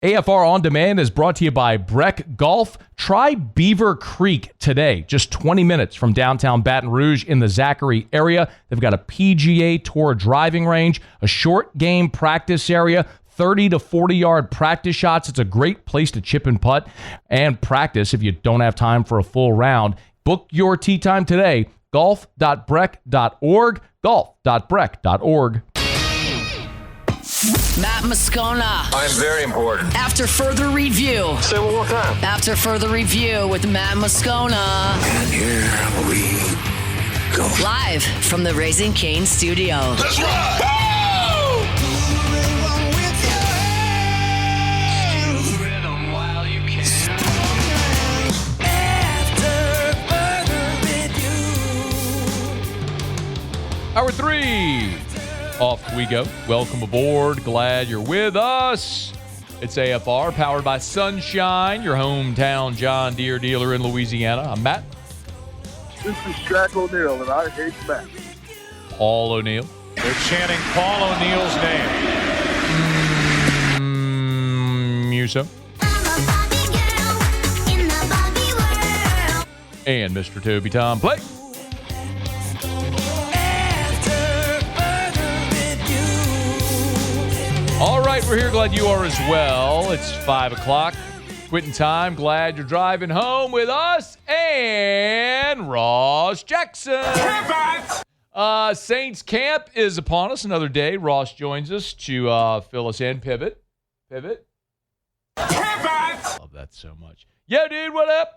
AFR On Demand is brought to you by Breck Golf. Try Beaver Creek today, just 20 minutes from downtown Baton Rouge in the Zachary area. They've got a PGA Tour driving range, a short game practice area, 30 to 40-yard practice shots. It's a great place to chip and putt and practice if you don't have time for a full round. Book your tee time today, golf.breck.org, golf.breck.org. Matt Moscona. I'm very important. After further review. Say it one more time. After further review with Matt Moscona. And here we go. Live from the Raising Cane studio. Let's ride! Hour 3. Off we go. Welcome aboard. Glad you're with us. It's AFR, powered by Sunshine, your hometown John Deere dealer in Louisiana. I'm Matt. This is Shaq O'Neal, and I hate Matt. Paul O'Neal. They're chanting Paul O'Neal's name. Muso. And Mr. Toby Tom Play. All right, we're here. Glad you are as well. It's 5 o'clock. Quitting time. Glad you're driving home with us and Ross Jackson. Saints camp is upon us. Another day. Ross joins us to fill us in. Pivot. Love that so much. Yo, dude, what up?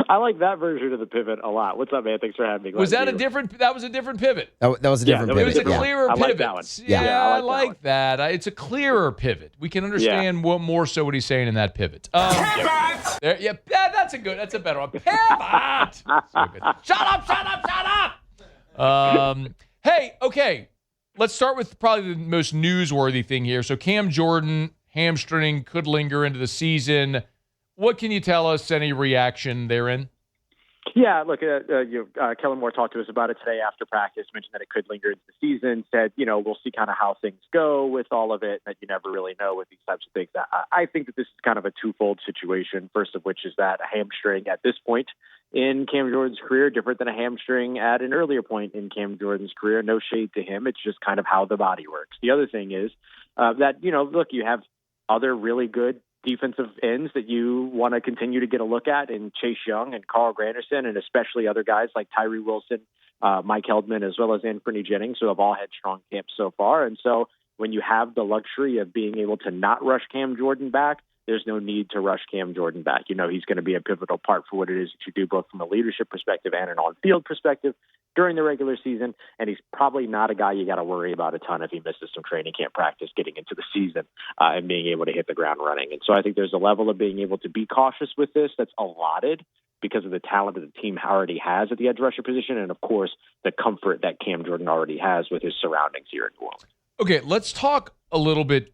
I like that version of the pivot a lot. What's up, man? Thanks for having me. Was that a different? That was a different pivot. That was a different pivot. It was a clearer pivot. I like that one. Yeah, I like that. It's a clearer pivot. We can understand more so what he's saying in that pivot. Pivot! That's a better one. Pivot! So good. Shut up! Hey, okay. Let's start with probably the most newsworthy thing here. So Cam Jordan, hamstring, could linger into the season. What can you tell us? Any reaction therein? Yeah, look, Kellen Moore talked to us about it today after practice, mentioned that it could linger into the season, said, we'll see kind of how things go with all of it, that you never really know with these types of things. I think that this is kind of a twofold situation, first of which is that a hamstring at this point in Cam Jordan's career, different than a hamstring at an earlier point in Cam Jordan's career. No shade to him. It's just kind of how the body works. The other thing is that, look, you have other really good defensive ends that you want to continue to get a look at in Chase Young and Carl Granderson, and especially other guys like Tyree Wilson, Mike Heldman, as well as Anthony Jennings, who have all had strong camps so far. And so when you have the luxury of being able to not rush Cam Jordan back, there's no need to rush Cam Jordan back. He's going to be a pivotal part for what it is that you do, both from a leadership perspective and an on-field perspective during the regular season. And he's probably not a guy you got to worry about a ton if he misses some training camp practice getting into the season and being able to hit the ground running. And so I think there's a level of being able to be cautious with this that's allotted because of the talent that the team already has at the edge rusher position. And of course, the comfort that Cam Jordan already has with his surroundings here in New Orleans. Okay, let's talk a little bit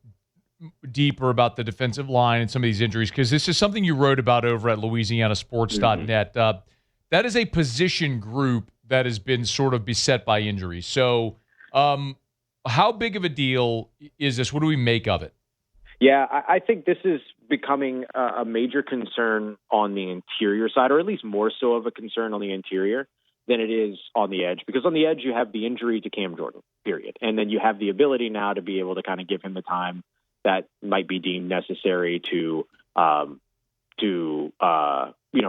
deeper about the defensive line and some of these injuries, because this is something you wrote about over at LouisianaSports.net. That is a position group that has been sort of beset by injuries. So how big of a deal is this? What do we make of it? Yeah, I think this is becoming a major concern on the interior side, or at least more so of a concern on the interior than it is on the edge, because on the edge you have the injury to Cam Jordan, period. And then you have the ability now to be able to kind of give him the time that might be deemed necessary to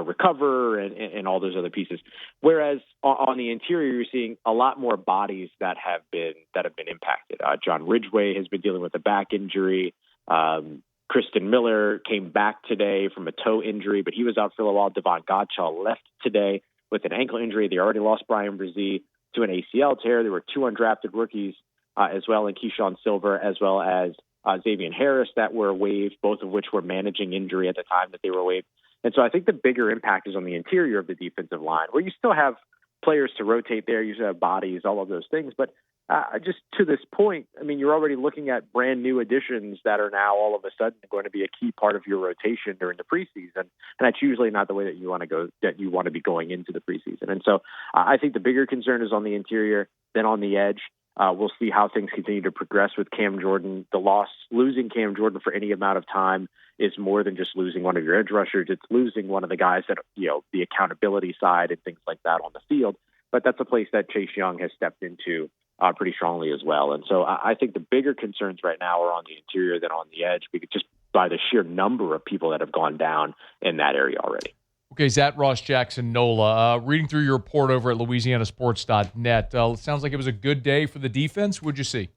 recover and all those other pieces. Whereas on the interior, you're seeing a lot more bodies that have been impacted. John Ridgway has been dealing with a back injury. Kristen Miller came back today from a toe injury, but he was out for a while. Devon Gottschall left today with an ankle injury. They already lost Brian Brzee to an ACL tear. There were two undrafted rookies as well, and Keyshawn Silver, as well as Xavier Harris, that were waived, both of which were managing injury at the time that they were waived. And so I think the bigger impact is on the interior of the defensive line, where you still have players to rotate there, you still have bodies, all of those things. But just to this point, I mean, you're already looking at brand new additions that are now all of a sudden going to be a key part of your rotation during the preseason. And that's usually not the way that you want to be going into the preseason. And so I think the bigger concern is on the interior than on the edge. We'll see how things continue to progress with Cam Jordan. Losing Cam Jordan for any amount of time is more than just losing one of your edge rushers. It's losing one of the guys that, the accountability side and things like that on the field. But that's a place that Chase Young has stepped into pretty strongly as well. And so I think the bigger concerns right now are on the interior than on the edge, because just by the sheer number of people that have gone down in that area already. Okay, Zach Ross Jackson Nola, reading through your report over at LouisianaSports.net, it sounds like it was a good day for the defense. What'd you see?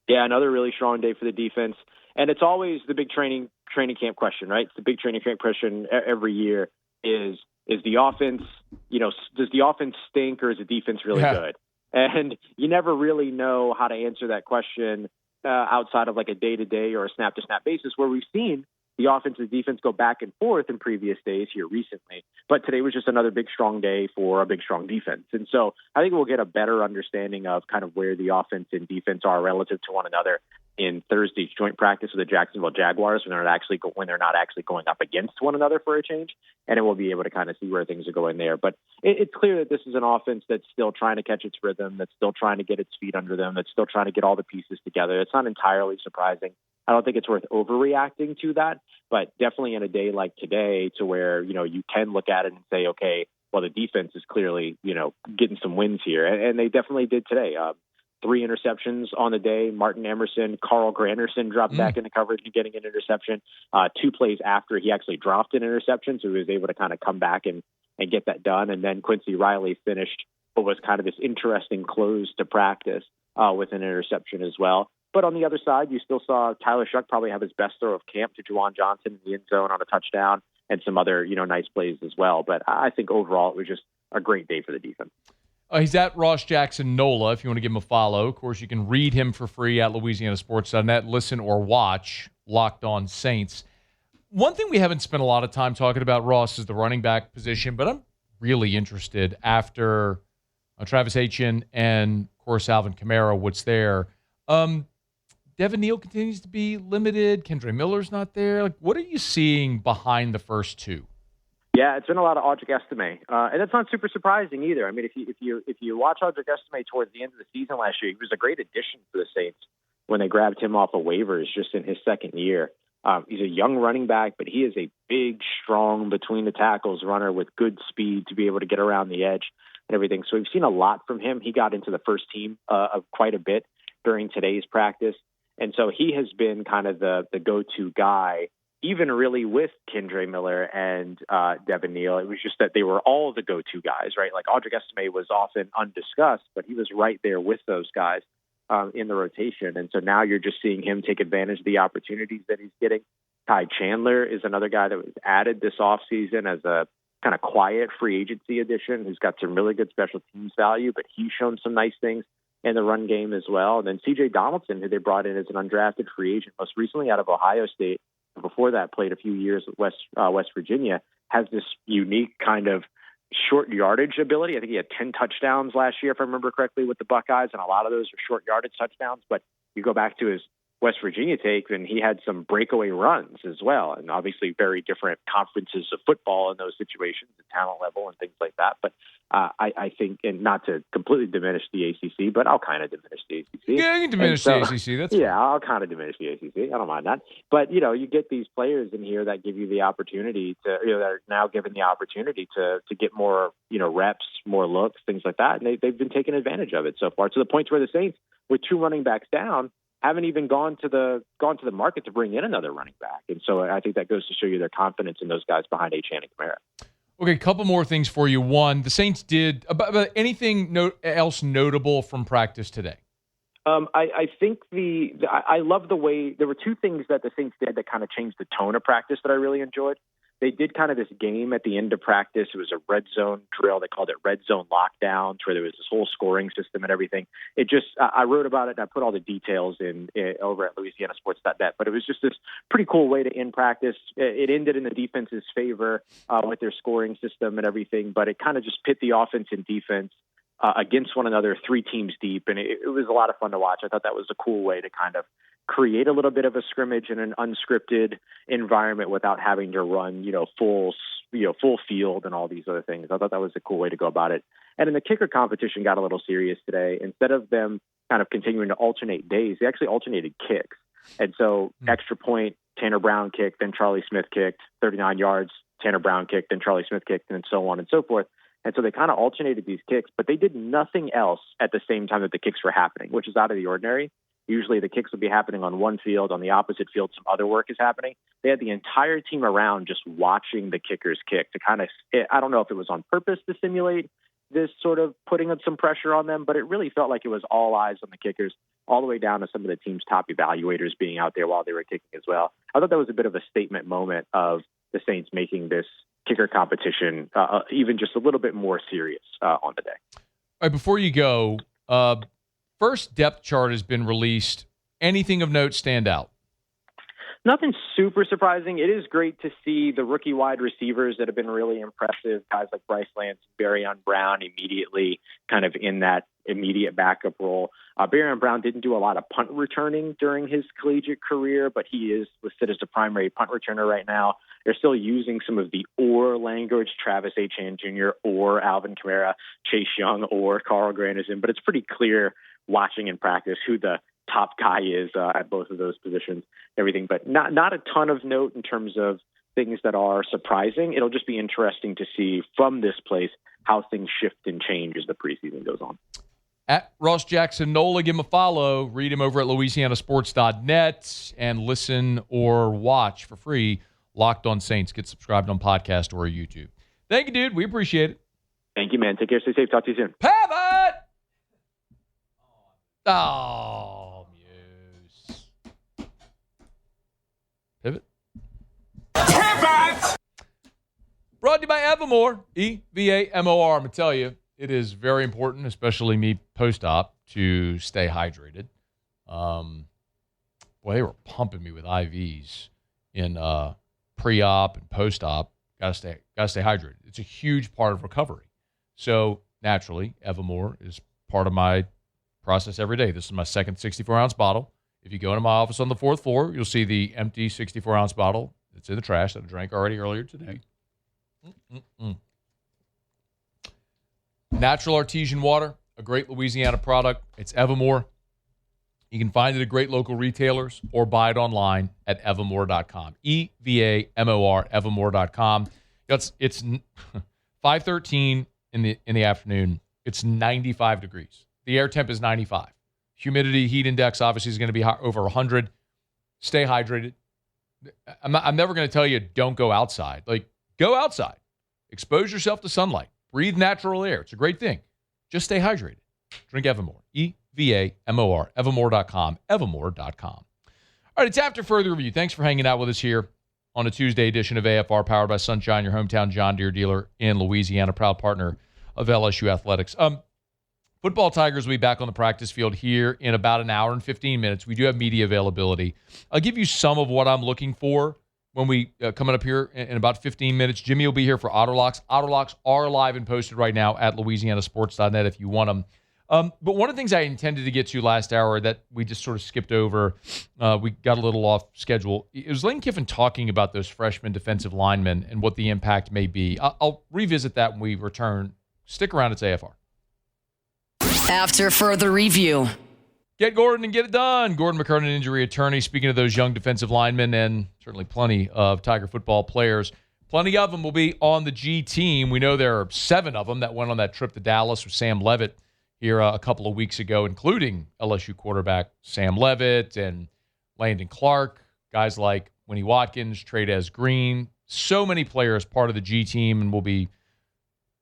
Yeah, another really strong day for the defense. And it's always the big training camp question, right? It's the big training camp question every year is the offense, does the offense stink or is the defense really good? And you never really know how to answer that question outside of like a day-to-day or a snap-to-snap basis, where we've seen the offense and defense go back and forth in previous days here recently. But today was just another big, strong day for a big, strong defense. And so I think we'll get a better understanding of kind of where the offense and defense are relative to one another in Thursday's joint practice with the Jacksonville Jaguars when they're not actually going up against one another for a change. And then we'll be able to kind of see where things are going there. But it's clear that this is an offense that's still trying to catch its rhythm, that's still trying to get its feet under them, that's still trying to get all the pieces together. It's not entirely surprising. I don't think it's worth overreacting to that, but definitely in a day like today to where, you can look at it and say, okay, well, the defense is clearly, getting some wins here. And they definitely did today. 3 interceptions on the day. Martin Emerson, Carl Granderson dropped back into coverage and getting an interception. 2 plays after he actually dropped an interception, so he was able to kind of come back and get that done. And then Quincy Riley finished what was kind of this interesting close to practice with an interception as well. But on the other side, you still saw Tyler Shuck probably have his best throw of camp to Juwan Johnson in the end zone on a touchdown and some other, nice plays as well. But I think overall it was just a great day for the defense. He's at Ross Jackson Nola, if you want to give him a follow. Of course, you can read him for free at LouisianaSports.net, listen or watch Locked On Saints. One thing we haven't spent a lot of time talking about, Ross, is the running back position, but I'm really interested after Travis Etienne and, of course, Alvin Kamara, what's there. Devin Neal continues to be limited. Kendre Miller's not there. What are you seeing behind the first two? Yeah, it's been a lot of Audric Estime, and it's not super surprising either. I mean, if you watch Audric Estime towards the end of the season last year, he was a great addition for the Saints when they grabbed him off of waivers just in his second year. He's a young running back, but he is a big, strong between the tackles runner with good speed to be able to get around the edge and everything. So we've seen a lot from him. He got into the first team of quite a bit during today's practice. And so he has been kind of the go-to guy, even really with Kendre Miller and Devin Neal. It was just that they were all the go-to guys, right? Like Audric Estime was often undiscussed, but he was right there with those guys in the rotation. And so now you're just seeing him take advantage of the opportunities that he's getting. Ty Chandler is another guy that was added this offseason as a kind of quiet free agency addition who's got some really good special teams value, but he's shown some nice things in the run game as well. And then C.J. Donaldson, who they brought in as an undrafted free agent, most recently out of Ohio State, before that played a few years at West Virginia, has this unique kind of short yardage ability. I think he had 10 touchdowns last year, if I remember correctly, with the Buckeyes, and a lot of those were short yardage touchdowns. But you go back to his West Virginia take, and he had some breakaway runs as well. And obviously very different conferences of football in those situations, the talent level and things like that. But I think, and not to completely diminish the ACC, but I'll kind of diminish the ACC. Yeah, you can diminish the ACC. That's yeah, I'll kind of diminish the ACC. I don't mind that. But, you get these players in here that give you the opportunity to, that are now given the opportunity to get more, reps, more looks, things like that. And they've been taking advantage of it so far, to the point where the Saints, with 2 running backs down, haven't even gone to the market to bring in another running back. And so I think that goes to show you their confidence in those guys behind Etienne and Kamara. Okay, a couple more things for you. One, the Saints did about anything else notable from practice today? I think I love the way there were 2 things that the Saints did that kind of changed the tone of practice that I really enjoyed. They did kind of this game at the end of practice. It was a red zone drill. They called it red zone lockdowns, where there was this whole scoring system and everything. It just, I wrote about it and I put all the details in over at LouisianaSports.net, but it was just this pretty cool way to end practice. It ended in the defense's favor with their scoring system and everything, but it kind of just pit the offense and defense against one another, 3 teams deep. And it was a lot of fun to watch. I thought that was a cool way to kind of create a little bit of a scrimmage in an unscripted environment without having to run, full field and all these other things. I thought that was a cool way to go about it. And then the kicker competition got a little serious today. Instead of them kind of continuing to alternate days. They actually alternated kicks. And so extra point, Tanner Brown kicked, then Charlie Smith kicked, 39 yards, Tanner Brown kicked, then Charlie Smith kicked, and so on and so forth. And so they kind of alternated these kicks, but they did nothing else at the same time that the kicks were happening, which is out of the ordinary. Usually the kicks would be happening on one field. On the opposite field, some other work is happening. They had the entire team around just watching the kickers kick to kind of, I don't know if it was on purpose to simulate this sort of putting up some pressure on them, but it really felt like it was all eyes on the kickers, all the way down to some of the team's top evaluators being out there while they were kicking as well. I thought that was a bit of a statement moment of the Saints making this kicker competition even just a little bit more serious on the day. All right, before you go, first depth chart has been released. Anything of note stand out? Nothing super surprising. It is great to see the rookie wide receivers that have been really impressive, guys like Bryce Lance, Barryon Brown, immediately kind of in that immediate backup role. Barryon Brown didn't do a lot of punt returning during his collegiate career, but he is listed as the primary punt returner right now. They're still using some of the or language, Travis Etienne Jr. or Alvin Kamara, Chase Young or Carl Granderson, but it's pretty clear watching in practice who the top guy is at both of those positions, everything, but not a ton of note in terms of things that are surprising. It'll just be interesting to see from this place how things shift and change as the preseason goes on. At Ross Jackson Nola, give him a follow. Read him over at LouisianaSports.net and listen or watch for free Locked on Saints. Get subscribed on podcast or YouTube. Thank you, dude. We appreciate it. Thank you, man. Take care. Stay safe. Talk to you soon. Pivot! Oh, Muse. Pivot. Pivot! Brought to you by Evamore, E-V-A-M-O-R. I'm going to tell you, it is very important, especially me post-op, to stay hydrated. They were pumping me with IVs in pre-op and post-op. Gotta stay hydrated. It's a huge part of recovery. So naturally, Evamore is part of my process every day. This is my second 64-ounce bottle. If you go into my office on the 4th floor, you'll see the empty 64-ounce bottle. It's in the trash that I drank already earlier today. Natural artesian water, a great Louisiana product. It's Evamore. You can find it at great local retailers or buy it online at evamore.com. E-V-A-M-O-R, evamore.com. It's 5:13 in the afternoon. It's 95 degrees. The air temp is 95. Humidity, heat index, obviously, is going to be over 100. Stay hydrated. I'm never going to tell you don't go outside. Like, go outside. Expose yourself to sunlight. Breathe natural air. It's a great thing. Just stay hydrated. Drink Evamore. E-V-A-M-O-R. Evamore.com. Evamore.com. All right, it's After Further Review. Thanks for hanging out with us here on a Tuesday edition of AFR, powered by Sunshine, your hometown John Deere dealer in Louisiana, proud partner of LSU Athletics. Football Tigers will be back on the practice field here in about an hour and 15 minutes. We do have media availability. I'll give you some of what I'm looking for when we coming up here in about 15 minutes. Jimmy will be here for Otterlocks. Otterlocks are live and posted right now at LouisianaSports.net if you want them. But one of the things I intended to get to last hour that we just sort of skipped over, we got a little off schedule. It was Lane Kiffin talking about those freshman defensive linemen and what the impact may be. I'll revisit that when we return. Stick around. It's AFR. After Further Review. Get Gordon and get it done. Gordon McKernan, injury attorney. Speaking of those young defensive linemen and certainly plenty of Tiger football players, plenty of them will be on the G team. We know there are 7 of them that went on that trip to Dallas with Sam Levitt here a couple of weeks ago, including LSU quarterback Sam Levitt and Landon Clark, guys like Winnie Watkins, Tradez Green. So many players part of the G team, and we'll be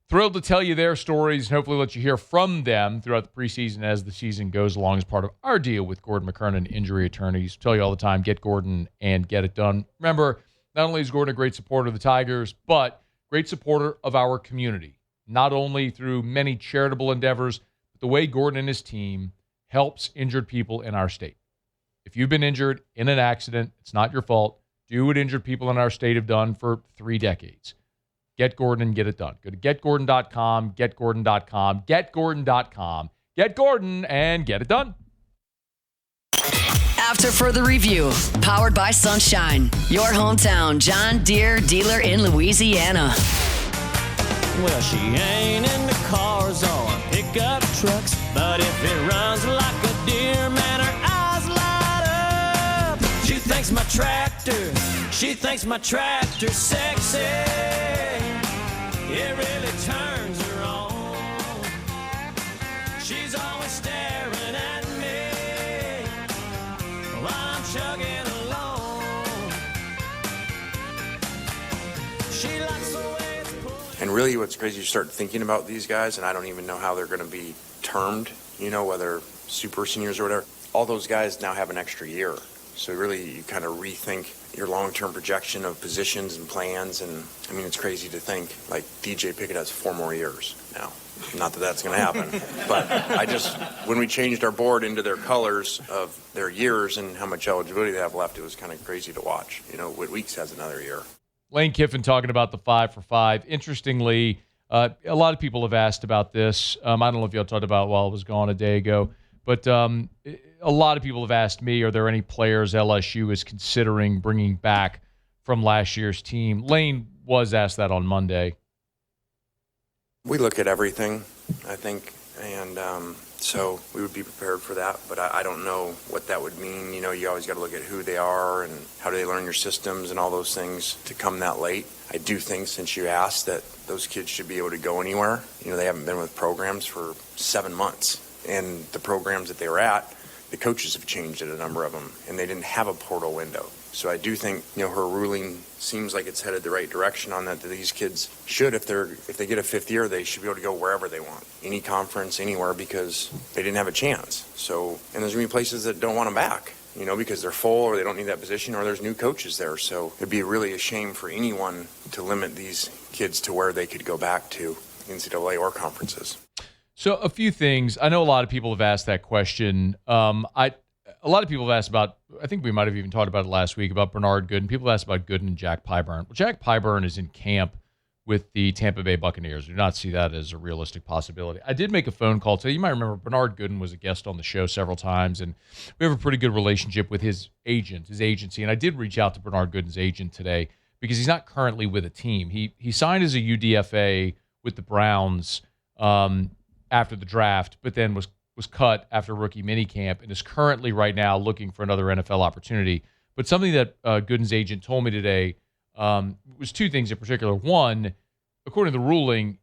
thrilled to tell you their stories and hopefully let you hear from them throughout the preseason as the season goes along as part of our deal with Gordon McKernan, injury attorneys. Tell you all the time, get Gordon and get it done. Remember, not only is Gordon a great supporter of the Tigers, but great supporter of our community, not only through many charitable endeavors, but the way Gordon and his team helps injured people in our state. If you've been injured in an accident, it's not your fault. Do what injured people in our state have done for 3 decades. Get Gordon and get it done. Go to getgordon.com, getgordon.com, getgordon.com. Get Gordon and get it done. After Further Review, powered by Sunshine, your hometown John Deere dealer in Louisiana. Well, she ain't into cars or pickup trucks, but if it runs like a my tractor. She thinks my tractor's sexy. It really turns her on. She's always staring at me while I'm chugging along. She likes the way it's put. And really what's crazy, you start thinking about these guys, and I don't even know how they're going to be termed, whether super seniors or whatever. All those guys now have an extra year. So really you kind of rethink your long-term projection of positions and plans. And I mean, it's crazy to think like DJ Pickett has 4 more years now. Not that that's going to happen, but when we changed our board into their colors of their years and how much eligibility they have left, it was kind of crazy to watch. Whit Weeks has another year. Lane Kiffin talking about the 5 for 5. Interestingly, a lot of people have asked about this. I don't know if y'all talked about it while I was gone a day ago, but a lot of people have asked me, are there any players LSU is considering bringing back from last year's team? Lane was asked that on Monday. We look at everything, I think, and so we would be prepared for that, but I don't know what that would mean. You always got to look at who they are and how do they learn your systems and all those things to come that late. I do think, since you asked, that those kids should be able to go anywhere. They haven't been with programs for 7 months, and the programs that they were at, the coaches have changed at a number of them, and they didn't have a portal window. So I do think, her ruling seems like it's headed the right direction on that these kids should, if they get a 5th year, they should be able to go wherever they want, any conference, anywhere, because they didn't have a chance. So, and there's going to be places that don't want them back, because they're full or they don't need that position or there's new coaches there. So it'd be really a shame for anyone to limit these kids to where they could go back to, NCAA or conferences. So a few things. I know a lot of people have asked that question. A lot of people have asked about, I think we might have even talked about it last week, about Bernard Gooden. People have asked about Gooden and Jack Pyburn. Well, Jack Pyburn is in camp with the Tampa Bay Buccaneers. Do not see that as a realistic possibility. I did make a phone call today. You might remember Bernard Gooden was a guest on the show several times, and we have a pretty good relationship with his agent, his agency. And I did reach out to Bernard Gooden's agent today because he's not currently with a team. He signed as a UDFA with the Browns after the draft, but then was cut after rookie minicamp and is currently right now looking for another NFL opportunity. But something that Gooden's agent told me today was 2 things in particular. One, according to the ruling,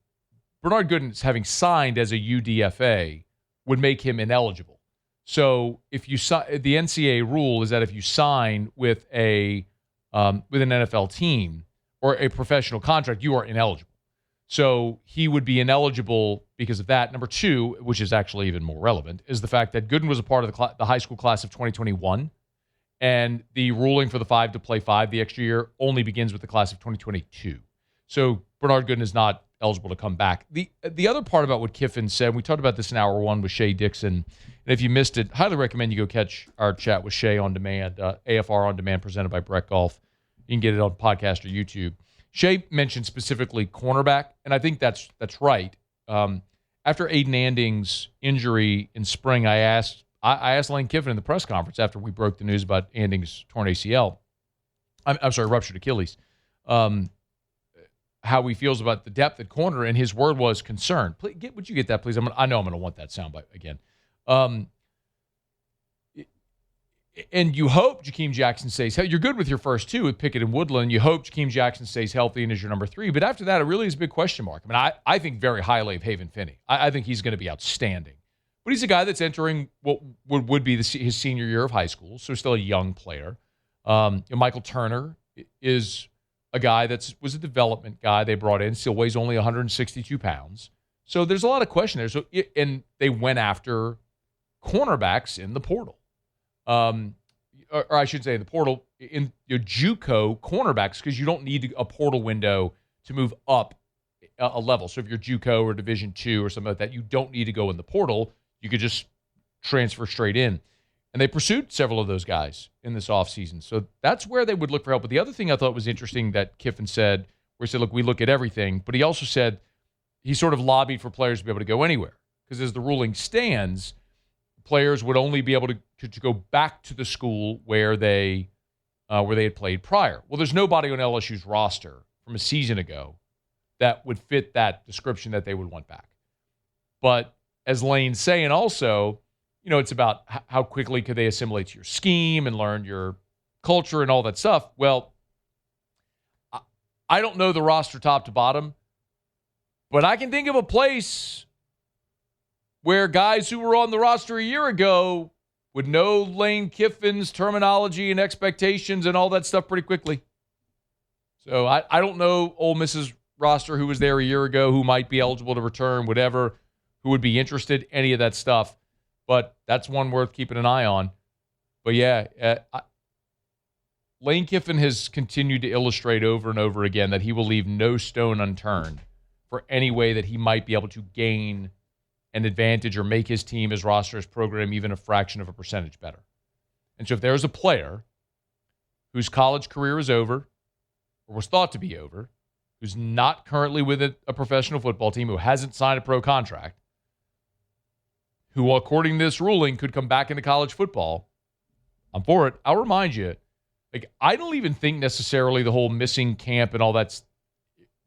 Bernard Gooden, having signed as a UDFA, would make him ineligible. So if you the NCAA rule is that if you sign with an NFL team or a professional contract, you are ineligible. So he would be ineligible because of that. Number 2, which is actually even more relevant, is the fact that Gooden was a part of the high school class of 2021, and the ruling for the 5 to play 5 the extra year only begins with the class of 2022. So Bernard Gooden is not eligible to come back. The other part about what Kiffin said, we talked about this in hour 1 with Shea Dixon, and if you missed it, highly recommend you go catch our chat with Shea on demand, AFR on demand, presented by Brett Golf. You can get it on podcast or YouTube. Shea mentioned specifically cornerback, and I think that's right. After Aiden Anding's injury in spring, I asked Lane Kiffin in the press conference after we broke the news about Anding's torn ACL. I'm sorry, ruptured Achilles. How he feels about the depth at corner, and his word was concern. Would you get that, please? I know I'm going to want that soundbite again. And you hope Jakeem Jackson stays healthy. You're good with your first 2 with Pickett and Woodland. You hope Jakeem Jackson stays healthy and is your number 3. But after that, it really is a big question mark. I mean, I think very highly of Haven Finney. I think he's going to be outstanding. But he's a guy that's entering what would be his senior year of high school, so still a young player. Michael Turner is a guy was a development guy they brought in, still weighs only 162 pounds. So there's a lot of question there. And they went after cornerbacks in the portal. Or I should say the portal, in your JUCO cornerbacks, because you don't need a portal window to move up a level. So if you're JUCO or Division II or something like that, you don't need to go in the portal. You could just transfer straight in. And they pursued several of those guys in this offseason. So that's where they would look for help. But the other thing I thought was interesting that Kiffin said, where he said, look, we look at everything. But he also said he sort of lobbied for players to be able to go anywhere. Because as the ruling stands, players would only be able to go back to the school where they had played prior. Well, there's nobody on LSU's roster from a season ago that would fit that description that they would want back. But as Lane's saying also, it's about how quickly could they assimilate to your scheme and learn your culture and all that stuff. Well, I don't know the roster top to bottom, but I can think of a place where guys who were on the roster a year ago would know Lane Kiffin's terminology and expectations and all that stuff pretty quickly. So I don't know Ole Miss's roster who was there a year ago, who might be eligible to return, whatever, who would be interested, any of that stuff. But that's one worth keeping an eye on. But yeah, Lane Kiffin has continued to illustrate over and over again that he will leave no stone unturned for any way that he might be able to gain an advantage or make his team, his roster, his program even a fraction of a percentage better. And so if there's a player whose college career is over or was thought to be over, who's not currently with a professional football team, who hasn't signed a pro contract, who, according to this ruling, could come back into college football, I'm for it. I'll remind you, like, I don't even think necessarily the whole missing camp and all that's,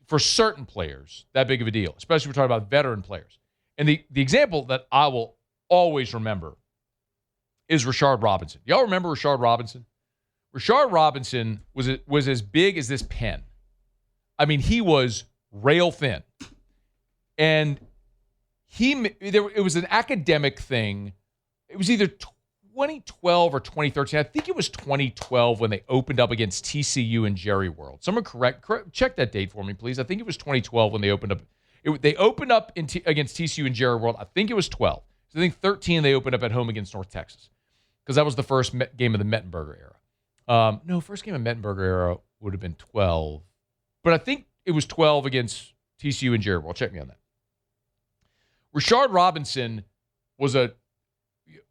for certain players, that big of a deal, especially if we're talking about veteran players. And the example that I will always remember is Rashard Robinson. Y'all remember Rashard Robinson? Rashard Robinson was as big as this pen. I mean, he was rail thin. And it was an academic thing. It was either 2012 or 2013. I think it was 2012 when they opened up against TCU and Jerry World. Someone correct check that date for me, please. I think it was 2012 when they opened up. They opened up against TCU and Jerry World. I think it was 12. So I think 13 they opened up at home against North Texas, because that was the first game of the Mettenberger era. No, first game of Mettenberger era would have been 12. But I think it was 12 against TCU and Jerry World. Check me on that. Rashard Robinson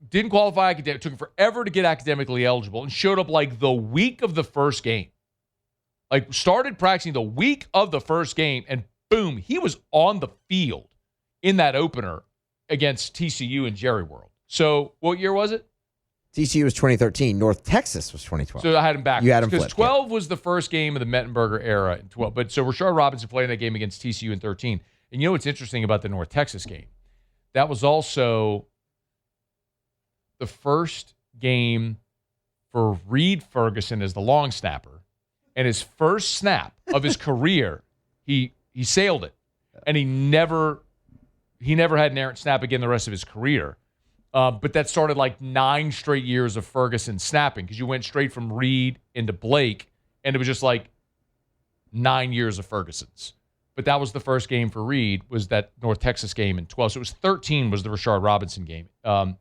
didn't qualify academic. It took him forever to get academically eligible and showed up like the week of the first game. Like, started practicing the week of the first game, and boom, he was on the field in that opener against TCU and Jerry World. So what year was it? TCU was 2013. North Texas was 2012. So I had him back. You had him because flipped, 12 was the first game of the Mettenberger era in 12. But so Rashard Robinson played in that game against TCU in 13. And you know what's interesting about the North Texas game? That was also the first game for Reed Ferguson as the long snapper. And his first snap of his career, he sailed it. And he never had an errant snap again the rest of his career. But that started like 9 straight years of Ferguson snapping, because you went straight from Reed into Blake, and it was just like 9 years of Ferguson's. But that was the first game for Reed, was that North Texas game in 12. So it was 13 was the Rashard Robinson game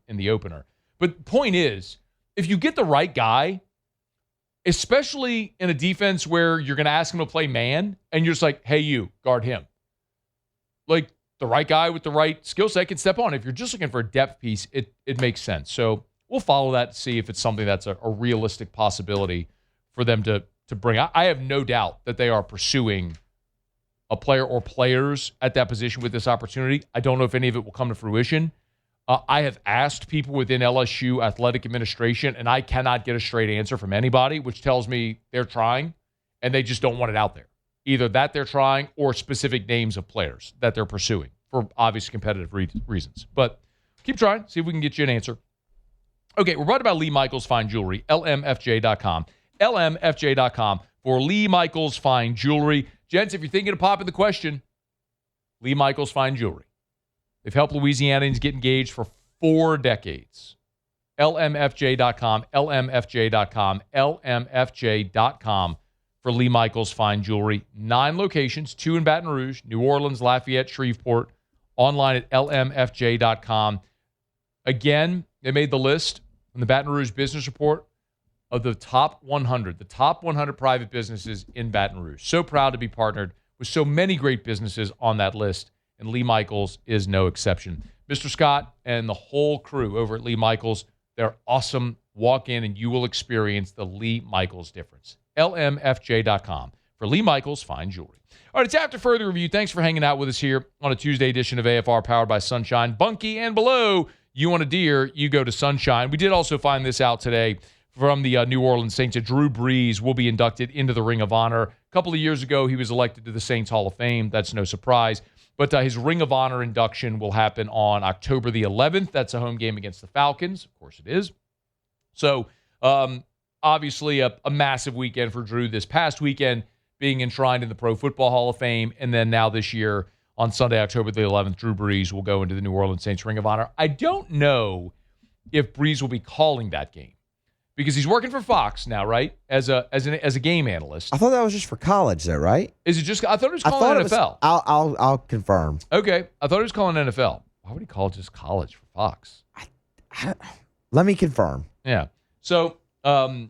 in the opener. But the point is, if you get the right guy, especially in a defense where you're going to ask him to play man, and you're just like, hey, you, guard him. Like, the right guy with the right skill set can step on. If you're just looking for a depth piece, it makes sense. So we'll follow that to see if it's something that's a realistic possibility for them to bring. I have no doubt that they are pursuing a player or players at that position with this opportunity. I don't know if any of it will come to fruition. I have asked people within LSU athletic administration, and I cannot get a straight answer from anybody, which tells me they're trying, and they just don't want it out there. Either that they're trying, or specific names of players that they're pursuing for obvious competitive reasons. But keep trying, see if we can get you an answer. Okay, we're brought about Lee Michaels Fine Jewelry, lmfj.com. lmfj.com for Lee Michaels Fine Jewelry. Gents, if you're thinking of popping the question, Lee Michaels Fine Jewelry. They've helped Louisianians get engaged for 4 decades. lmfj.com, lmfj.com, lmfj.com for Lee Michaels Fine Jewelry. 9 locations, 2 in Baton Rouge, New Orleans, Lafayette, Shreveport. Online at lmfj.com. Again, they made the list in the Baton Rouge Business Report of the top 100 private businesses in Baton Rouge. So proud to be partnered with so many great businesses on that list, and Lee Michaels is no exception. Mr. Scott and the whole crew over at Lee Michaels, they're awesome. Walk in and you will experience the Lee Michaels difference. lmfj.com for Lee Michaels Fine Jewelry. All right, it's after further review. Thanks for hanging out with us here on a Tuesday edition of AFR powered by Sunshine. Bunky and below, you want a deer, you go to Sunshine. We did also find this out today from the New Orleans Saints. Drew Brees will be inducted into the Ring of Honor. A couple of years ago, he was elected to the Saints Hall of Fame. That's no surprise. But his Ring of Honor induction will happen on October the 11th. That's a home game against the Falcons. Of course it is. So obviously a massive weekend for Drew this past weekend, being enshrined in the Pro Football Hall of Fame. And then now this year on Sunday, October the 11th, Drew Brees will go into the New Orleans Saints Ring of Honor. I don't know if Brees will be calling that game because he's working for Fox now, right? As a game analyst. I thought that was just for college, though, right? Is it just? I thought it was calling NFL. I'll confirm. Okay, I thought it was calling NFL. Why would he call just college for Fox? Let me confirm. Yeah. So, boy,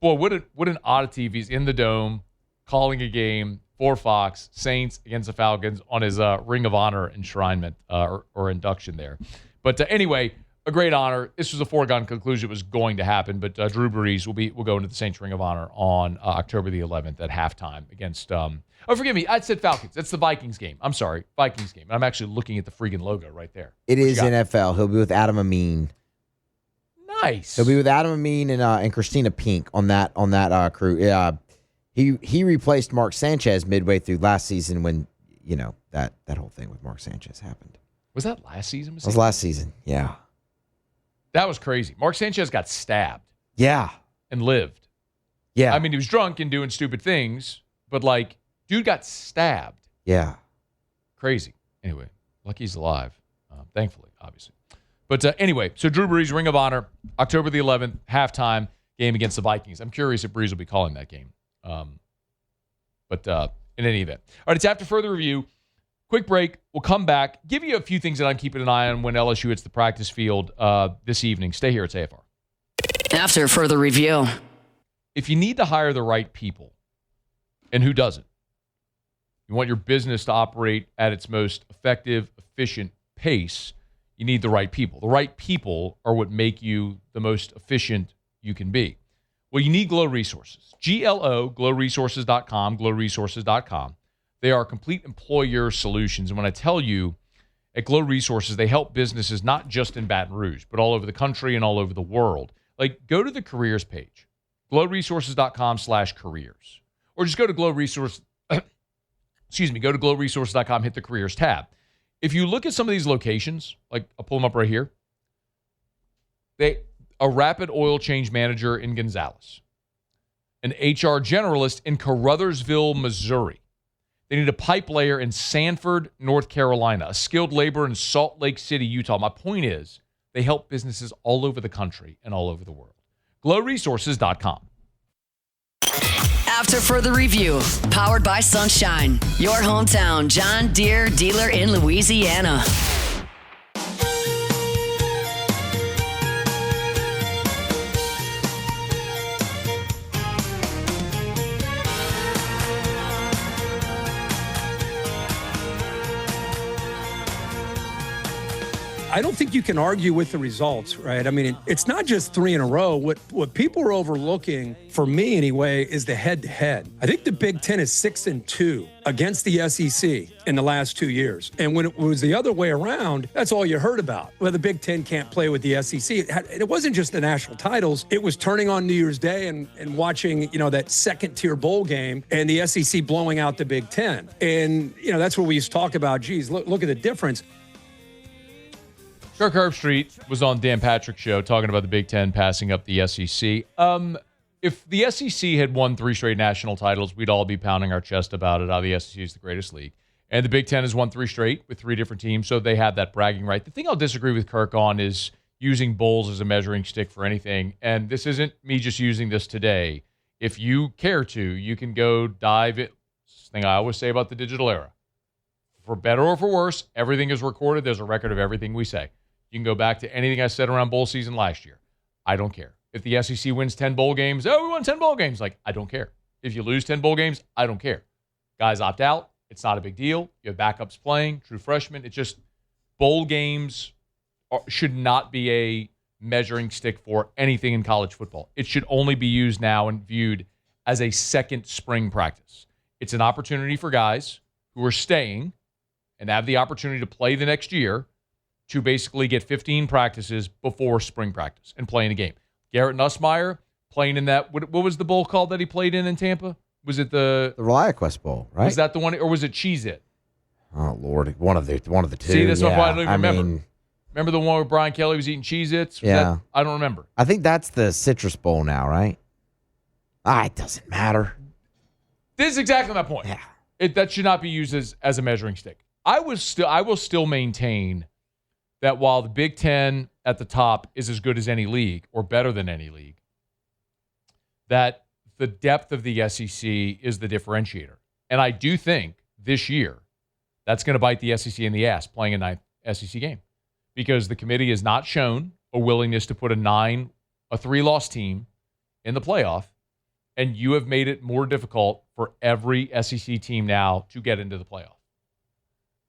what an oddity if he's in the Dome calling a game for Fox, Saints against the Falcons on his Ring of Honor enshrinement or induction there. But anyway, a great honor. This was a foregone conclusion it was going to happen, but Drew Brees will go into the Saints Ring of Honor on October the 11th at halftime against forgive me, I said Falcons. That's the Vikings game. I'm sorry, Vikings game. I'm actually looking at the freaking logo right there. It is NFL. He'll be with Adam Amin. Nice. He'll be with Adam Amin and Christina Pink on that crew. He replaced Mark Sanchez midway through last season when that whole thing with Mark Sanchez happened. Was that last season? It was last season. Yeah. That was crazy. Mark Sanchez got stabbed. Yeah. And lived. Yeah. I mean, he was drunk and doing stupid things, but dude got stabbed. Yeah. Crazy. Anyway, lucky he's alive. Thankfully, obviously. But anyway, so Drew Brees, Ring of Honor, October the 11th, halftime game against the Vikings. I'm curious if Brees will be calling that game. But in any event. All right, it's after further review. Quick break. We'll come back. Give you a few things that I'm keeping an eye on when LSU hits the practice field this evening. Stay here. It's AFR. After further review. If you need to hire the right people, and who doesn't? You want your business to operate at its most effective, efficient pace, you need the right people. The right people are what make you the most efficient you can be. Well, you need Glow Resources. GLO, glowresources.com, glowresources.com. They are complete employer solutions. And when I tell you, at Glow Resources, they help businesses not just in Baton Rouge, but all over the country and all over the world. Go to the careers page, glowresources.com/careers. Or just go to go to glowresources.com, hit the careers tab. If you look at some of these locations, I'll pull them up right here. A rapid oil change manager in Gonzales, an HR generalist in Caruthersville, Missouri. They need a pipe layer in Sanford, North Carolina, a skilled laborer in Salt Lake City, Utah. My point is, they help businesses all over the country and all over the world. glowresources.com. After further review, powered by Sunshine, your hometown John Deere dealer in Louisiana. I don't think you can argue with the results, right? I mean, it's not just three in a row. What people are overlooking, for me anyway, is the head-to-head. I think the Big Ten is 6-2 against the SEC in the last 2 years. And when it was the other way around, that's all you heard about. Well, the Big Ten can't play with the SEC. It wasn't just the national titles. It was turning on New Year's Day and watching, that second-tier bowl game and the SEC blowing out the Big Ten. And, that's what we used to talk about. Geez, look at the difference. Kirk Herbstreit was on Dan Patrick's show talking about the Big Ten passing up the SEC. If the SEC had won 3 straight national titles, we'd all be pounding our chest about it. How the SEC is the greatest league. And the Big Ten has won 3 straight with 3 different teams, so they have that bragging right. The thing I'll disagree with Kirk on is using bowls as a measuring stick for anything. And this isn't me just using this today. If you care to, you can go dive it. This thing I always say about the digital era. For better or for worse, everything is recorded. There's a record of everything we say. You can go back to anything I said around bowl season last year. I don't care. If the SEC wins 10 bowl games, we won 10 bowl games. I don't care. If you lose 10 bowl games, I don't care. Guys opt out. It's not a big deal. You have backups playing, true freshmen. It's just bowl games should not be a measuring stick for anything in college football. It should only be used now and viewed as a second spring practice. It's an opportunity for guys who are staying and have the opportunity to play the next year to basically get 15 practices before spring practice and play in a game. Garrett Nussmeier playing in that, what was the bowl called that he played in Tampa? Was it the ReliaQuest Bowl, right? Was that the one, or was it Cheez-It? Oh, Lord. One of the two. See, that's what I don't even remember. Remember the one where Brian Kelly was eating Cheez-Its? Yeah. I don't remember. I think that's the Citrus Bowl now, right? It doesn't matter. This is exactly my point. Yeah. That should not be used as a measuring stick. I will still maintain that while the Big Ten at the top is as good as any league or better than any league, that the depth of the SEC is the differentiator. And I do think this year that's going to bite the SEC in the ass playing a ninth SEC game, because the committee has not shown a willingness to put a 3-loss team in the playoff, and you have made it more difficult for every SEC team now to get into the playoff.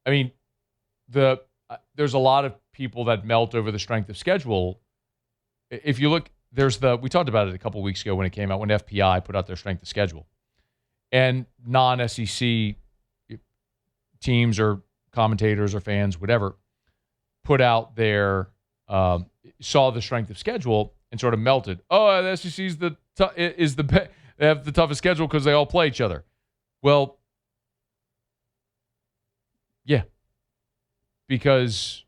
I mean, there's a lot of people that melt over the strength of schedule. If you look, we talked about it a couple weeks ago when it came out, when FPI put out their strength of schedule. And non-SEC teams or commentators or fans, whatever, put out their, saw the strength of schedule and sort of melted. Oh, the SEC they have the toughest schedule because they all play each other. Well, yeah, because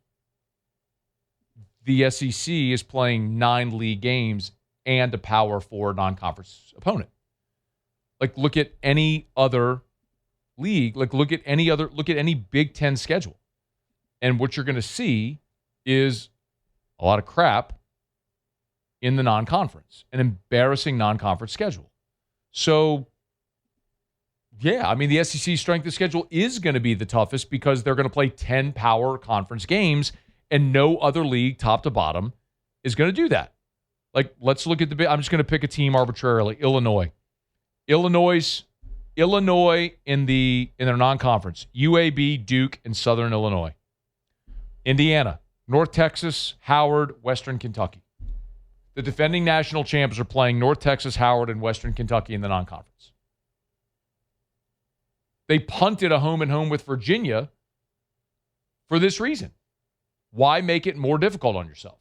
the SEC is playing 9 league games and a Power 4 non-conference opponent. Like, look at any other league. Like, look at any Big Ten schedule. And what you're going to see is a lot of crap in the non-conference, an embarrassing non-conference schedule. So, yeah, I mean, the SEC strength of schedule is going to be the toughest because they're going to play 10 power conference games, and no other league, top to bottom, is going to do that. Like, let's look at I'm just going to pick a team arbitrarily. Illinois in their non-conference, UAB, Duke, and Southern Illinois. Indiana, North Texas, Howard, Western Kentucky. The defending national champs are playing North Texas, Howard, and Western Kentucky in the non-conference. They punted a home-and-home with Virginia for this reason. Why make it more difficult on yourself?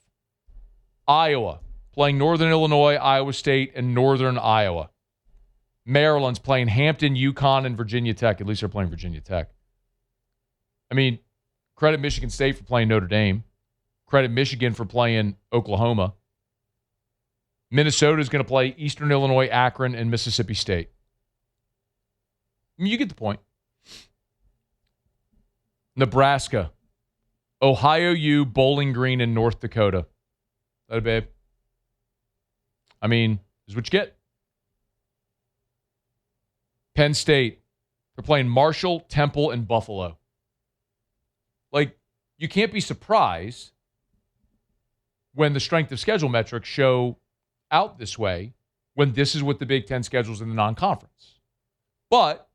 Iowa, playing Northern Illinois, Iowa State, and Northern Iowa. Maryland's playing Hampton, UConn, and Virginia Tech. At least they're playing Virginia Tech. I mean, credit Michigan State for playing Notre Dame. Credit Michigan for playing Oklahoma. Minnesota is going to play Eastern Illinois, Akron, and Mississippi State. I mean, you get the point. Nebraska, Ohio U, Bowling Green, and North Dakota. That babe. I mean, this is what you get. Penn State, they're playing Marshall, Temple, and Buffalo. Like, you can't be surprised when the strength of schedule metrics show out this way when this is what the Big Ten schedules in the non-conference. But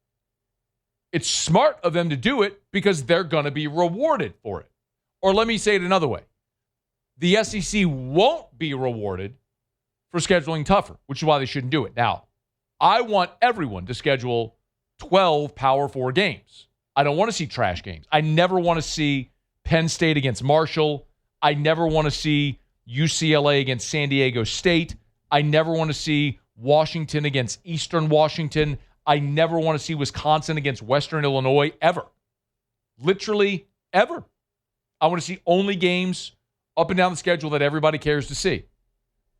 it's smart of them to do it because they're going to be rewarded for it. Or let me say it another way. The SEC won't be rewarded for scheduling tougher, which is why they shouldn't do it. Now, I want everyone to schedule 12 Power 4 games. I don't want to see trash games. I never want to see Penn State against Marshall. I never want to see UCLA against San Diego State. I never want to see Washington against Eastern Washington. I never want to see Wisconsin against Western Illinois, ever. Literally, ever. I want to see only games up and down the schedule that everybody cares to see.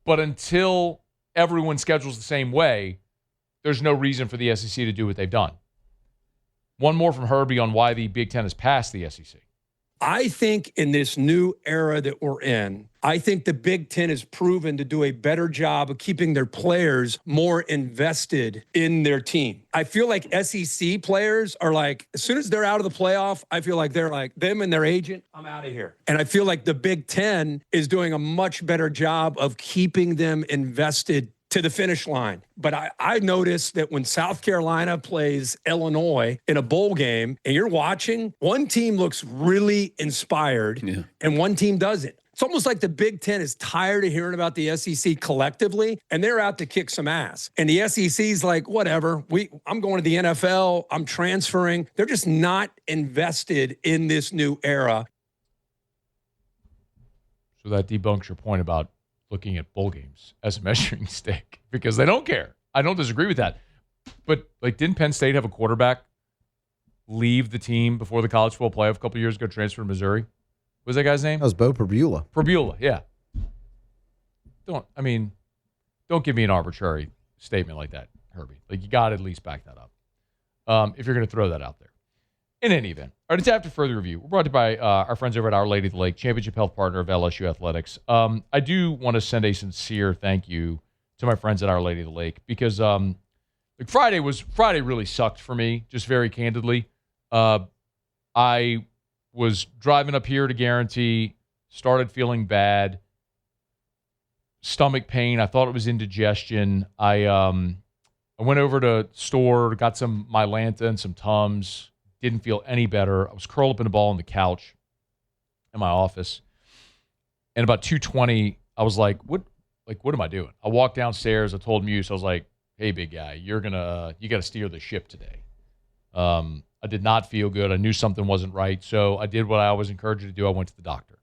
But until everyone schedules the same way, there's no reason for the SEC to do what they've done. One more from Herbie on why the Big Ten has passed the SEC. I think in this new era that we're in, I think the Big Ten has proven to do a better job of keeping their players more invested in their team. I feel like SEC players are like, as soon as they're out of the playoff, I feel like they're like, them and their agent, I'm out of here. And I feel like the Big Ten is doing a much better job of keeping them invested to the finish line. But I noticed that when South Carolina plays Illinois in a bowl game and you're watching, one team looks really inspired and one team doesn't. It's almost like the Big Ten is tired of hearing about the SEC collectively, and they're out to kick some ass. And the SEC's like, whatever, I'm going to the NFL, I'm transferring. They're just not invested in this new era. So that debunks your point about looking at bowl games as a measuring stick because they don't care. I don't disagree with that. But, like, didn't Penn State have a quarterback leave the team before the college football playoff a couple years ago, transfer to Missouri? What was that guy's name? That was Bo Perbula. Yeah. Don't give me an arbitrary statement like that, Herbie. Like, you got to at least back that up if you're going to throw that out there. In any event, all right, it's after further review. We're brought to you by our friends over at Our Lady of the Lake, championship health partner of LSU Athletics. I do want to send a sincere thank you to my friends at Our Lady of the Lake because Friday really sucked for me, just very candidly. I was driving up here to Guarantee, started feeling bad, stomach pain. I thought it was indigestion. I went over to store, got some Mylanta and some Tums. Didn't feel any better. I was curled up in a ball on the couch in my office. And about 2:20, I was like, what am I doing? I walked downstairs. I told Muse, I was like, hey, big guy, you got to steer the ship today. I did not feel good. I knew something wasn't right. So I did what I always encourage you to do. I went to the doctor.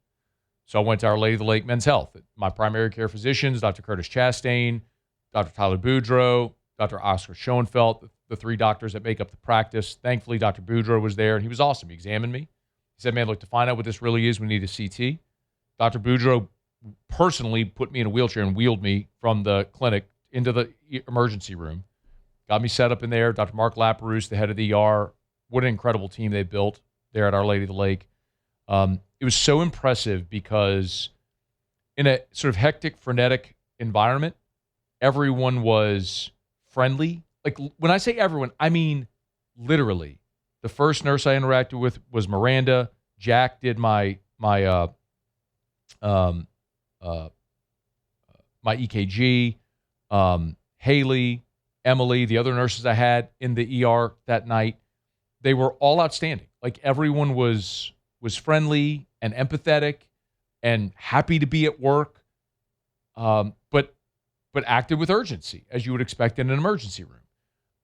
So I went to Our Lady of the Lake Men's Health. My primary care physicians, Dr. Curtis Chastain, Dr. Tyler Boudreau, Dr. Oscar Schoenfeld, the three doctors that make up the practice. Thankfully, Dr. Boudreau was there, and he was awesome. He examined me. He said, man, look, to find out what this really is, we need a CT. Dr. Boudreau personally put me in a wheelchair and wheeled me from the clinic into the emergency room. Got me set up in there. Dr. Mark Laperouse, the head of the ER. What an incredible team they built there at Our Lady of the Lake. It was so impressive because in a sort of hectic, frenetic environment, everyone was friendly. Like, when I say everyone, I mean literally. The first nurse I interacted with was Miranda. Jack did my EKG. Haley, Emily, the other nurses I had in the ER that night, they were all outstanding. Like, everyone was friendly and empathetic and happy to be at work, but acted with urgency, as you would expect in an emergency room.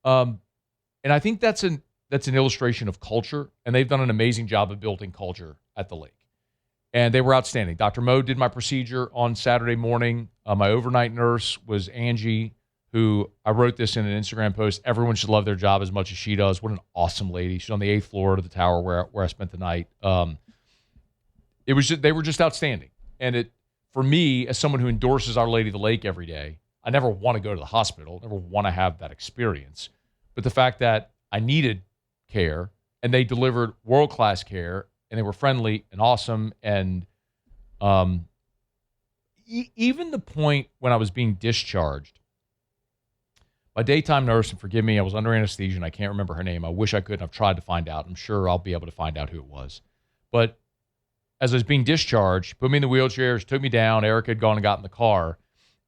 And I think that's an illustration of culture, and they've done an amazing job of building culture at the lake. And they were outstanding. Dr. Mo did my procedure on Saturday morning. My overnight nurse was Angie, who I wrote this in an Instagram post. Everyone should love their job as much as she does. What an awesome lady. She's on the 8th floor of the tower where I spent the night. They were just outstanding. And for me, as someone who endorses Our Lady of the Lake every day, I never want to go to the hospital, never want to have that experience. But the fact that I needed care and they delivered world-class care and they were friendly and awesome, and even the point when I was being discharged, my daytime nurse, and forgive me, I was under anesthesia and I can't remember her name. I wish I could, and I've tried to find out. I'm sure I'll be able to find out who it was. But as I was being discharged, put me in the wheelchairs, took me down. Erica had gone and got in the car,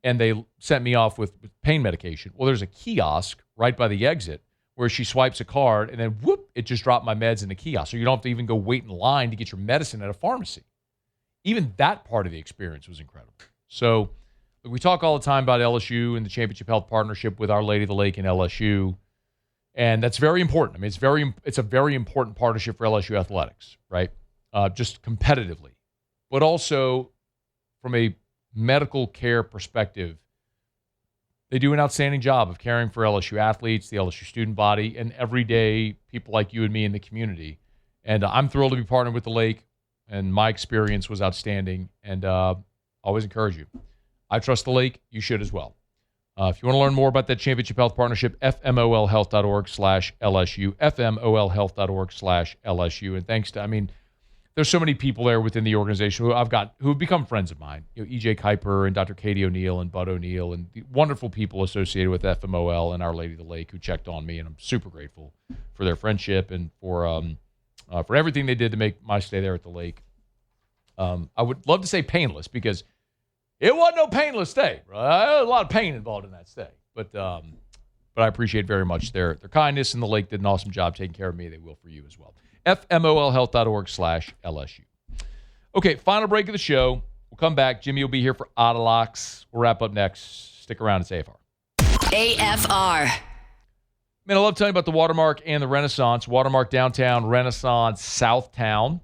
and they sent me off with pain medication. Well, there's a kiosk right by the exit where she swipes a card, and then whoop, it just dropped my meds in the kiosk. So you don't have to even go wait in line to get your medicine at a pharmacy. Even that part of the experience was incredible. So we talk all the time about LSU and the championship health partnership with Our Lady of the Lake and LSU, and that's very important. I mean, it's a very important partnership for LSU athletics, right? Just competitively, but also from a medical care perspective, they do an outstanding job of caring for LSU athletes, the LSU student body, and everyday people like you and me in the community. And I'm thrilled to be partnered with the Lake, and my experience was outstanding, and always encourage you. I trust the Lake. You should as well. If you want to learn more about that championship health partnership, fmolhealth.org/LSU, fmolhealth.org/LSU. And thanks to, there's so many people there within the organization who have become friends of mine. EJ Kuiper and Dr. Katie O'Neill and Bud O'Neill and the wonderful people associated with FMOL and Our Lady of the Lake who checked on me, and I'm super grateful for their friendship and for everything they did to make my stay there at the Lake. I would love to say painless, because it wasn't no painless stay. Right? A lot of pain involved in that stay, but I appreciate very much their kindness, and the Lake did an awesome job taking care of me. They will for you as well. fmolhealth.org/LSU. Okay, final break of the show. We'll come back. Jimmy will be here for Autolocks. We'll wrap up next. Stick around. It's AFR. AFR. Man, I love telling you about the Watermark and the Renaissance. Watermark Downtown, Renaissance Southtown.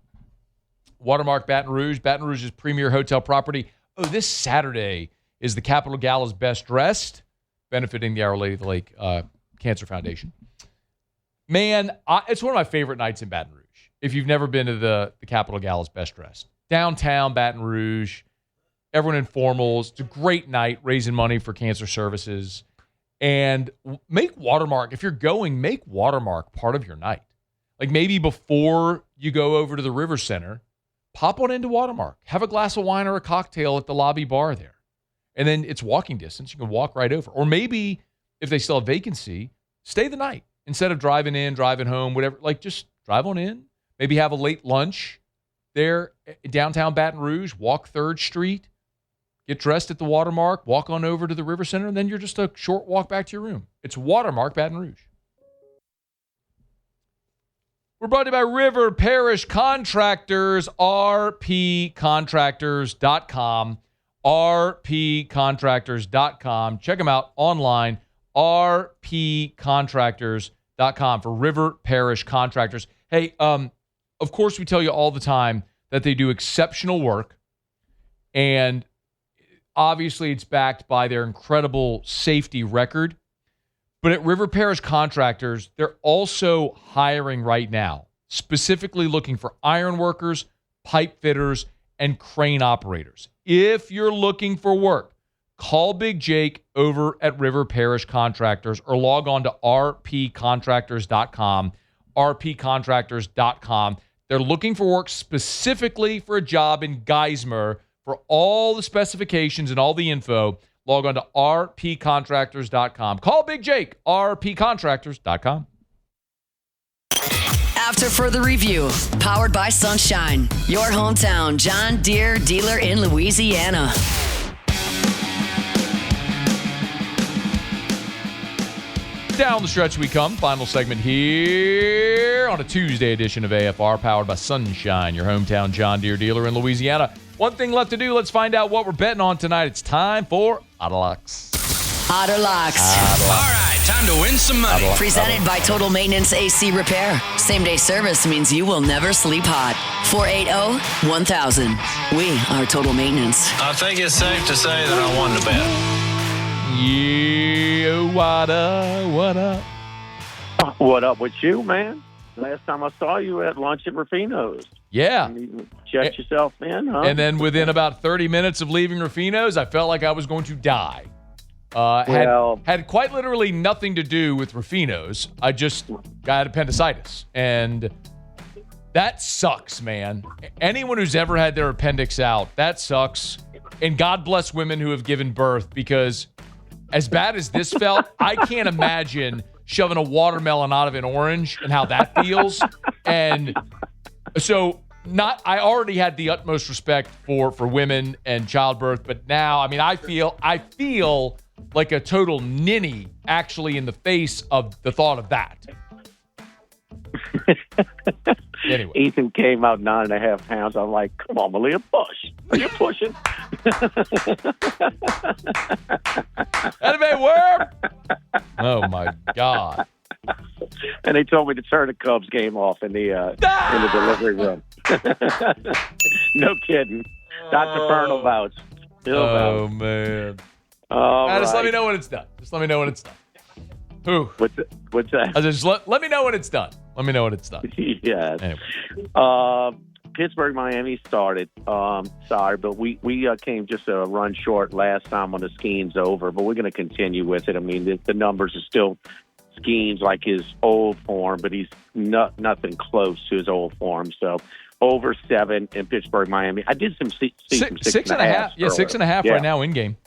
Watermark Baton Rouge. Baton Rouge's premier hotel property. Oh, this Saturday is the Capitol Gala's Best Dressed, benefiting the Our Lady of the Lake Cancer Foundation. Man, it's one of my favorite nights in Baton Rouge. If you've never been to the Capitol Gala's Best Dressed. Downtown Baton Rouge, everyone in formals. It's a great night raising money for cancer services. And make Watermark, if you're going, make Watermark part of your night. Like maybe before you go over to the River Center, pop on into Watermark. Have a glass of wine or a cocktail at the lobby bar there. And then it's walking distance. You can walk right over. Or maybe if they still have vacancy, stay the night. Instead of driving in, driving home, whatever, like just drive on in. Maybe have a late lunch there in downtown Baton Rouge, walk 3rd Street, get dressed at the Watermark, walk on over to the River Center, and then you're just a short walk back to your room. It's Watermark Baton Rouge. We're brought to you by River Parish Contractors, rpcontractors.com, rpcontractors.com. Check them out online, rpcontractors.com for River Parish Contractors. Hey, of course, we tell you all the time that they do exceptional work, and obviously it's backed by their incredible safety record. But at River Parish Contractors, they're also hiring right now, specifically looking for iron workers, pipe fitters, and crane operators. If you're looking for work, call Big Jake over at River Parish Contractors or log on to rpcontractors.com, rpcontractors.com. They're looking for work specifically for a job in Geismar. For all the specifications and all the info, log on to rpcontractors.com. Call Big Jake, rpcontractors.com. After further review, powered by Sunshine, your hometown John Deere dealer in Louisiana. Down the stretch we come. Final segment here on a Tuesday edition of AFR, powered by Sunshine, your hometown John Deere dealer in Louisiana. One thing left to do. Let's find out what we're betting on tonight. It's time for Otterlocks. Otterlocks. All right, time to win some money. Presented by Total Maintenance AC Repair. Same-day service means you will never sleep hot. 480-1000. We are Total Maintenance. I think it's safe to say that I won the bet. Yeah, what up? What up with you, man? Last time I saw you at lunch at Rufino's. Yeah. You checked yourself in, huh? And then within about 30 minutes of leaving Rufino's, I felt like I was going to die. Had quite literally nothing to do with Rufino's. I just got appendicitis. And that sucks, man. Anyone who's ever had their appendix out, that sucks. And God bless women who have given birth, because as bad as this felt, I can't imagine shoving a watermelon out of an orange and how that feels. And so I already had the utmost respect for women and childbirth, but now, I mean, I feel like a total ninny actually in the face of the thought of that. Anyway. Ethan came out 9.5 pounds. I'm like, come on, Malia, push. Are you pushing? That may work. Oh my God. And they told me to turn the Cubs game off in the delivery room. No kidding. Dr. Fernal vouch. Oh, man. Just let me know when it's done. Who? What's that? Just let me know when it's done. Let me know when it's done. Yeah. Anyway. Pittsburgh, Miami started. Sorry, but we came just a run short last time on the Skeens over, but we're going to continue with it. I mean, the numbers are still Skeens like his old form, but he's nothing close to his old form. So over 7 in Pittsburgh, Miami. I did some six and a half. Yeah, 6.5 right now in game.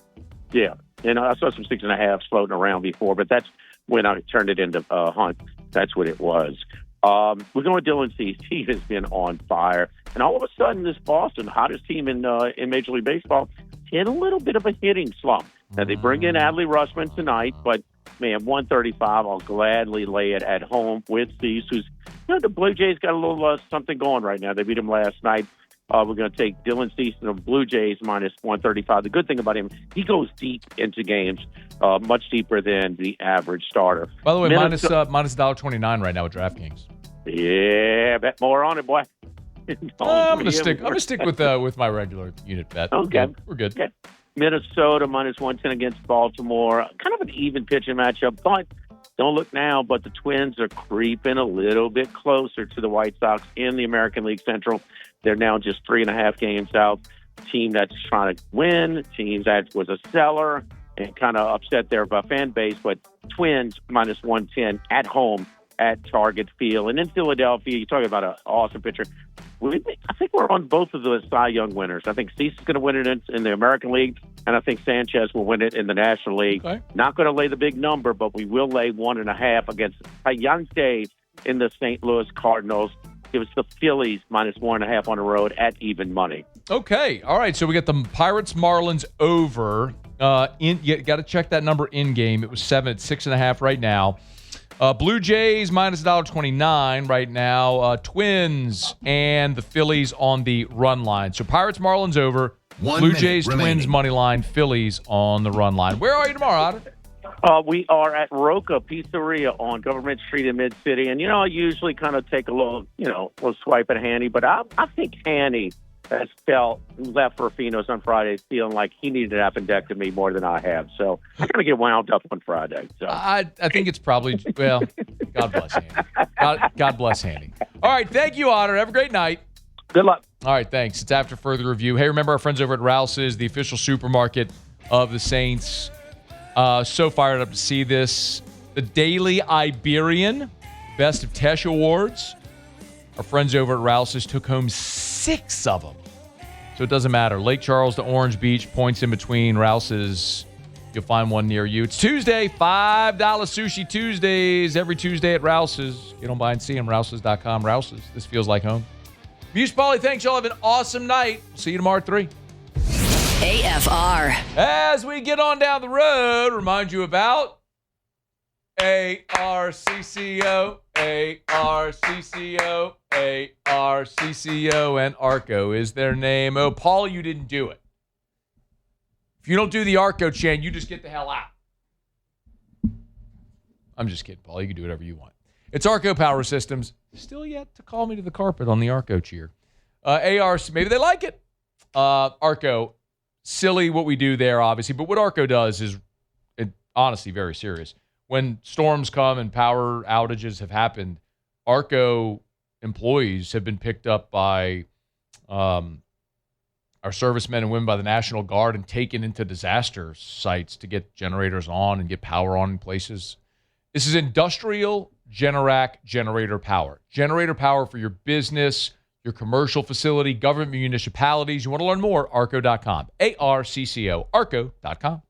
Yeah, and I saw some 6.5 floating around before, but that's when I turned it into Hunt. That's what it was. We're going with Dylan Cease. He has been on fire. And all of a sudden, this Boston, hottest team in Major League Baseball, hit a little bit of a hitting slump. Now, they bring in Adley Rutschman tonight, but, man, 135, I'll gladly lay it at home with Cease, who's, the Blue Jays got a little something going right now. They beat him last night. We're going to take Dylan Cease and the Blue Jays minus 135. The good thing about him, he goes deep into games, much deeper than the average starter. By the way, minus $1.29 right now with DraftKings. Yeah, bet more on it, boy. I'm gonna stick with my regular unit bet. Okay, we're good. Okay. Minnesota minus 110 against Baltimore. Kind of an even pitching matchup, but don't look now. But the Twins are creeping a little bit closer to the White Sox in the American League Central. They're now just 3.5 games out. Team that's trying to win. Team that was a seller. and kind of upset their fan base. But Twins minus 110 at home at Target Field. And in Philadelphia, you're talking about an awesome pitcher. I think we're on both of the Cy Young winners. I think Cease is going to win it in the American League, and I think Sanchez will win it in the National League. Okay. Not going to lay the big number, but we will lay 1.5 against Hyuntae in the St. Louis Cardinals. It was the Phillies minus 1.5 on the road at even money. Okay. All right. So we got the Pirates Marlins over. You got to check that number in game. It was 7 at 6.5 right now. Blue Jays minus $1.29 right now. Twins and the Phillies on the run line. So Pirates Marlins over. Blue Jays remaining. Twins money line. Phillies on the run line. Where are you tomorrow, Otter? We are at Roca Pizzeria on Government Street in Mid-City. And, I usually kind of take a little swipe at Hanny. But I think Hanny has left Rufino's on Friday feeling like he needed an appendectomy more than I have. So I'm going to get wound up on Friday. So I think it's probably, well, God bless Hanny. God bless Hanny. All right. Thank you, Otter. Have a great night. Good luck. All right. Thanks. It's after further review. Hey, remember our friends over at Rouse's, the official supermarket of the Saints. So fired up to see this. The Daily Iberian Best of Tesh Awards. Our friends over at Rouse's took home 6 of them. So it doesn't matter. Lake Charles to Orange Beach, points in between. Rouse's, you'll find one near you. It's Tuesday, $5 Sushi Tuesdays. Every Tuesday at Rouse's. Get on by and see them, rouses.com. Rouse's, this feels like home. Muse Pauly, thanks. Y'all have an awesome night. See you tomorrow at 3. AFR. As we get on down the road, remind you about ARCCO, ARCCO, ARCCO, and ARCO is their name. Oh, Paul, you didn't do it. If you don't do the ARCO chant, you just get the hell out. I'm just kidding, Paul. You can do whatever you want. It's ARCO Power Systems. Still yet to call me to the carpet on the ARCO cheer. ARC, maybe they like it. ARCO, silly what we do there, obviously. But what ARCO does is, honestly, very serious. When storms come and power outages have happened, ARCO employees have been picked up by our servicemen and women by the National Guard and taken into disaster sites to get generators on and get power on in places. This is industrial Generac generator power. Generator power for your business, your commercial facility, government municipalities. You want to learn more? ARCO.com. ARCCO. ARCO.com.